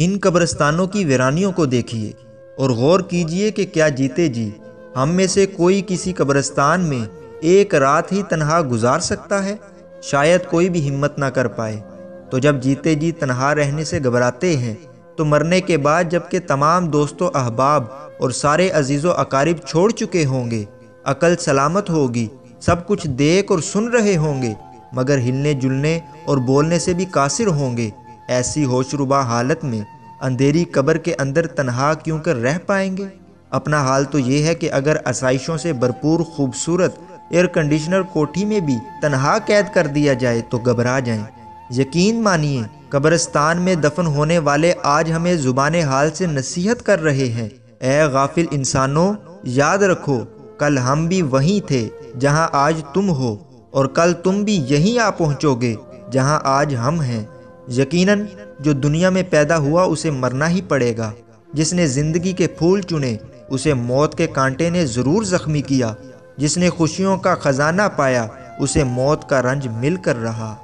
ان قبرستانوں کی ویرانیوں کو دیکھیے اور غور کیجئے کہ کیا جیتے جی ہم میں سے کوئی کسی قبرستان میں ایک رات ہی تنہا گزار سکتا ہے؟ شاید کوئی بھی ہمت نہ کر پائے۔ تو جب جیتے جی تنہا رہنے سے گھبراتے ہیں تو مرنے کے بعد جب کہ تمام دوست و احباب اور سارے عزیز و اقارب چھوڑ چکے ہوں گے، عقل سلامت ہوگی، سب کچھ دیکھ اور سن رہے ہوں گے، مگر ہلنے جلنے اور بولنے سے بھی قاصر ہوں گے، ایسی ہوش ربا حالت میں اندھیری قبر کے اندر تنہا کیوں کر رہ پائیں گے؟ اپنا حال تو یہ ہے کہ اگر آسائشوں سے بھرپور خوبصورت ایئر کنڈیشنر کوٹھی میں بھی تنہا قید کر دیا جائے تو گھبرا جائیں۔ یقین مانیے قبرستان میں دفن ہونے والے آج ہمیں زبان حال سے نصیحت کر رہے ہیں، اے غافل انسانوں، یاد رکھو کل ہم بھی وہیں تھے جہاں آج تم ہو، اور کل تم بھی یہیں آ پہنچو گے جہاں آج ہم ہیں۔ یقیناً جو دنیا میں پیدا ہوا اسے مرنا ہی پڑے گا، جس نے زندگی کے پھول چنے اسے موت کے کانٹے نے ضرور زخمی کیا، جس نے خوشیوں کا خزانہ پایا اسے موت کا رنج مل کر رہا۔